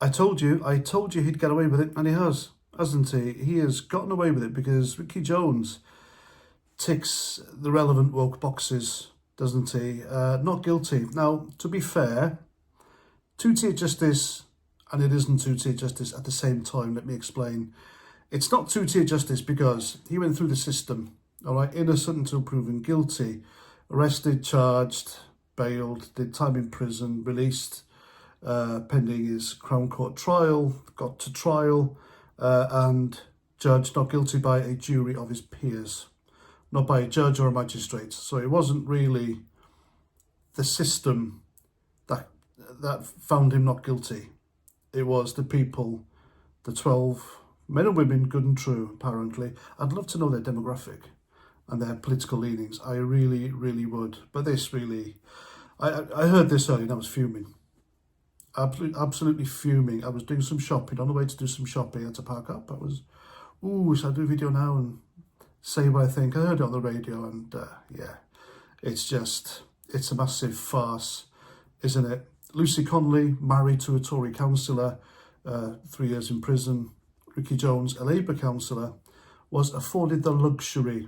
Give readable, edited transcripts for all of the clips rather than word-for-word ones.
I told you he'd get away with it, and he has, hasn't he? He has gotten away with it because Ricky Jones ticks the relevant woke boxes, doesn't he? Not guilty. Now, to be fair, two-tier justice, and it isn't two-tier justice at the same time. Let me explain. It's not two-tier justice because he went through the system, all right, innocent until proven guilty, arrested, charged, bailed, did time in prison, released, pending his Crown Court trial, got to trial, and judged not guilty by a jury of his peers, not by a judge or a magistrate. So it wasn't really the system that found him not guilty. It was the people, the 12 men and women, good and true, apparently. I'd love to know their demographic and their political leanings. I really, really would. But this really, I heard this earlier and I was fuming. Absolutely fuming. I was doing some shopping, on the way to do some shopping. I had to park up. I was, should I do a video now and say what I think? I heard it on the radio and yeah, it's a massive farce, isn't it? Lucy Connolly, married to a Tory councillor, 3 years in prison. Ricky Jones, a Labour councillor, was afforded the luxury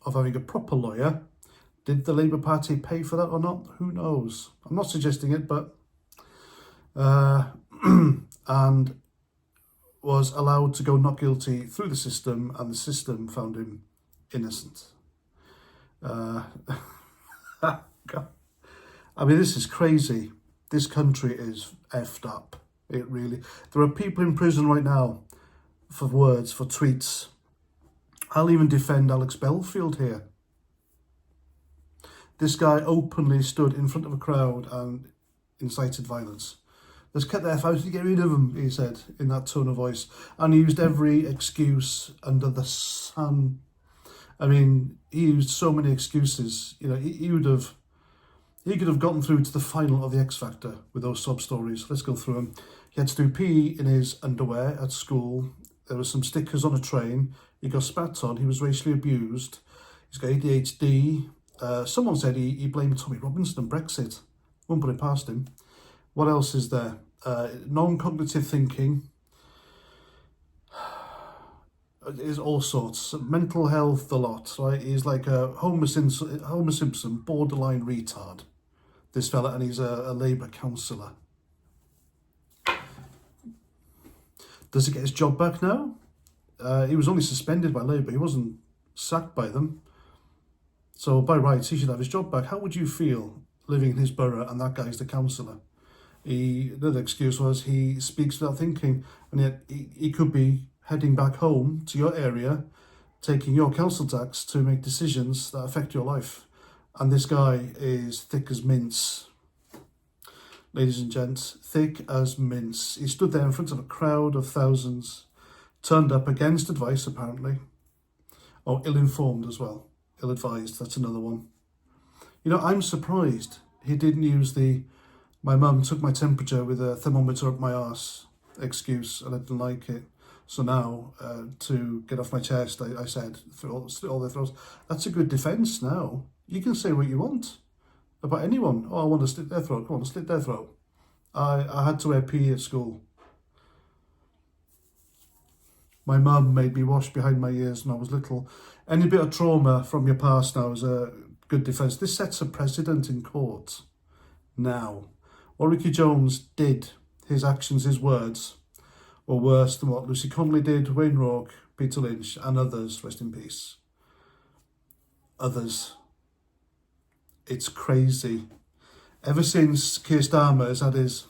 of having a proper lawyer. Did the Labour Party pay for that or not? Who knows? I'm not suggesting it, but and was allowed to go not guilty through the system, and the system found him innocent. God. I mean, this is crazy. This country is effed up. It really. There are people in prison right now for words, for tweets. I'll even defend Alex Belfield here. This guy openly stood in front of a crowd and incited violence. Let's get the F out to get rid of him, he said in that tone of voice. And he used every excuse under the sun. I mean, he used so many excuses. You know, he could have gotten through to the final of the X Factor with those sob stories. Let's go through them. He had to do PE in his underwear at school. There were some stickers on a train. He got spat on. He was racially abused. He's got ADHD. Someone said he blamed Tommy Robinson and Brexit. Won't put it past him. What else is there? Non-cognitive thinking. Is all sorts. Mental health, a lot. Right? He's like a Homer Simpson, borderline retard. This fella, and he's a Labour councillor. Does he get his job back now? He was only suspended by Labour. He wasn't sacked by them. So by rights, he should have his job back. How would you feel living in his borough and that guy's the councillor? Another excuse was he speaks without thinking, and yet he could be heading back home to your area, taking your council tax to make decisions that affect your life. And this guy is thick as mince. Ladies and gents, thick as mince. He stood there in front of a crowd of thousands, turned up against advice, apparently. Oh, ill-informed as well. Ill-advised, that's another one. You know, I'm surprised he didn't use my mum took my temperature with a thermometer up my arse excuse, and I didn't like it. So now, to get off my chest, I said, all their throats. That's a good defence now. You can say what you want about anyone. Oh, I want to slit their throat. Go on, slit their throat. I had to wear PE at school. My mum made me wash behind my ears when I was little. Any bit of trauma from your past now is a good defence. This sets a precedent in court. Now, what Ricky Jones did, his actions, his words, were worse than what Lucy Connolly did, Wayne Rourke, Peter Lynch, and others, rest in peace. Others. It's crazy. Ever since Keir Starmer has had his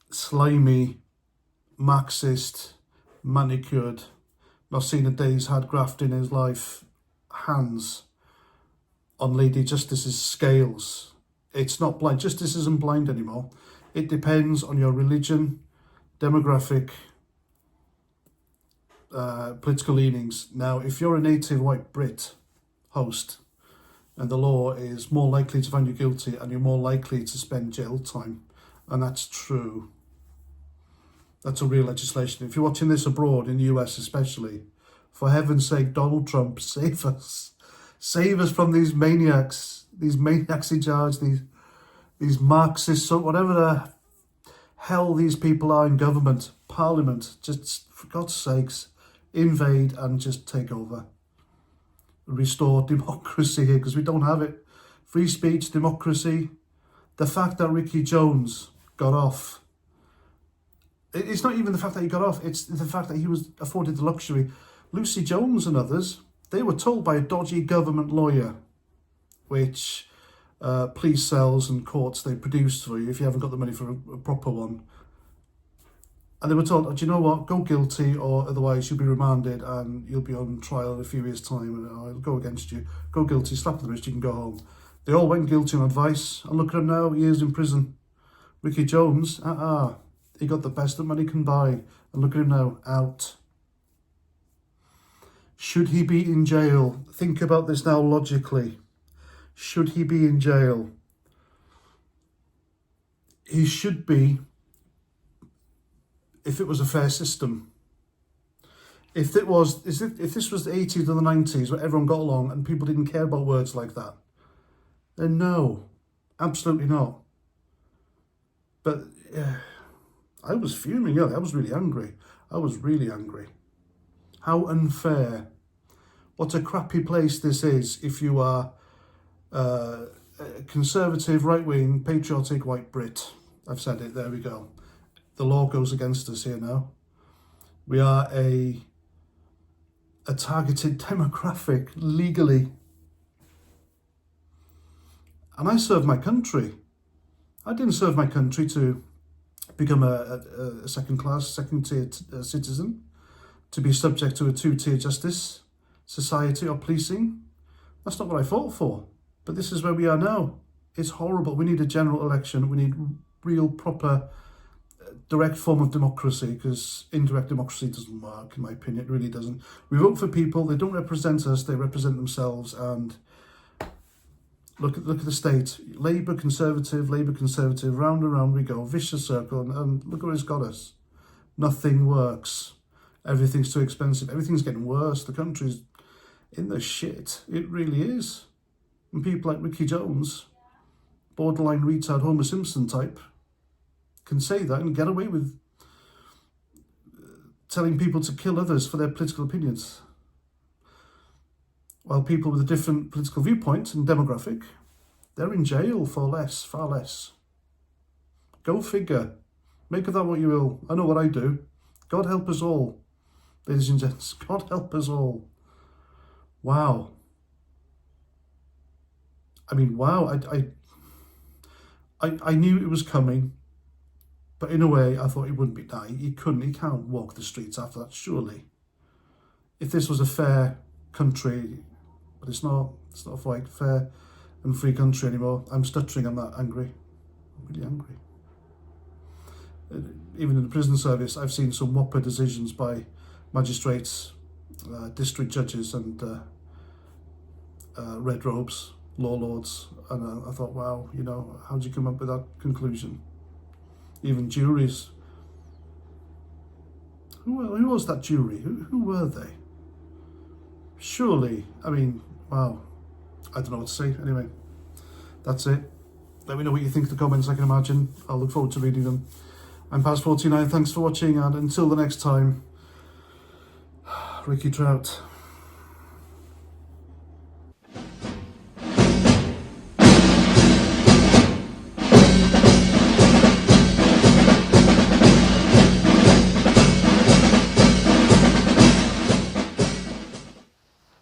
slimy, Marxist, manicured, not seen a day's hard graft in his life, hands on Lady Justice's scales. It's not blind. Justice isn't blind anymore. It depends on your religion, demographic, political leanings. Now, if you're a native white Brit host, and the law is more likely to find you guilty and you're more likely to spend jail time, and that's true. That's a real legislation. If you're watching this abroad, in the US especially, for heaven's sake, Donald Trump, save us. Save us from these maniacs in charge, these Marxists, or whatever the hell these people are in government, parliament. Just, for God's sakes, invade and just take over. Restore democracy here, because we don't have it. Free speech, democracy. The fact that Ricky Jones got off. It's not even the fact that he got off, it's the fact that he was afforded the luxury. Lucy Jones and others, they were told by a dodgy government lawyer, which police cells and courts they produced for you if you haven't got the money for a proper one. And they were told, oh, do you know what, go guilty, or otherwise you'll be remanded and you'll be on trial in a few years' time and I'll go against you. Go guilty, slap the wrist, you can go home. They all went guilty on advice, and look at him now, years in prison. Ricky Jones, he got the best that money can buy, and look at him now, out. Should he be in jail? Think about this now logically. Should he be in jail? He should be, if it was a fair system. If this was the 80s or the 90s where everyone got along and people didn't care about words like that, then no, absolutely not. But I was fuming, I was really angry. I was really angry. How unfair. What a crappy place this is if you are a conservative, right-wing, patriotic white Brit. I've said it, there we go. The law goes against us here now. We are a targeted demographic, legally. And I serve my country. I didn't serve my country to become a second-class, second-tier citizen, to be subject to a two-tier justice society or policing. That's not what I fought for. But this is where we are now. It's horrible. We need a general election. We need real, proper, direct form of democracy, because indirect democracy doesn't work, in my opinion. It really doesn't. We vote for people. They don't represent us. They represent themselves. And look at the state. Labour, Conservative, round and round we go. Vicious circle. And look where it's got us. Nothing works. Everything's too expensive. Everything's getting worse. The country's in the shit. It really is. And people like Ricky Jones, borderline retard Homer Simpson type, can say that and get away with telling people to kill others for their political opinions. While people with a different political viewpoint and demographic, they're in jail for less, far less. Go figure. Make of that what you will. I know what I do. God help us all, ladies and gents. God help us all. Wow. I mean, wow. I knew it was coming, but in a way, I thought he wouldn't be. Nah, he can't walk the streets after that, surely. If this was a fair country, but it's not a fair and free country anymore. I'm stuttering, I'm that angry. I'm really angry. Even in the prison service, I've seen some whopper decisions by magistrates, district judges and red robes, law lords, and I thought, wow, how did you come up with that conclusion? Even juries. Who was that jury? Who were they? Surely, I mean, wow. I don't know what to say. Anyway, that's it. Let me know what you think in the comments, I can imagine. I'll look forward to reading them. I'm Past 49, thanks for watching, and until the next time, Ricky Trout.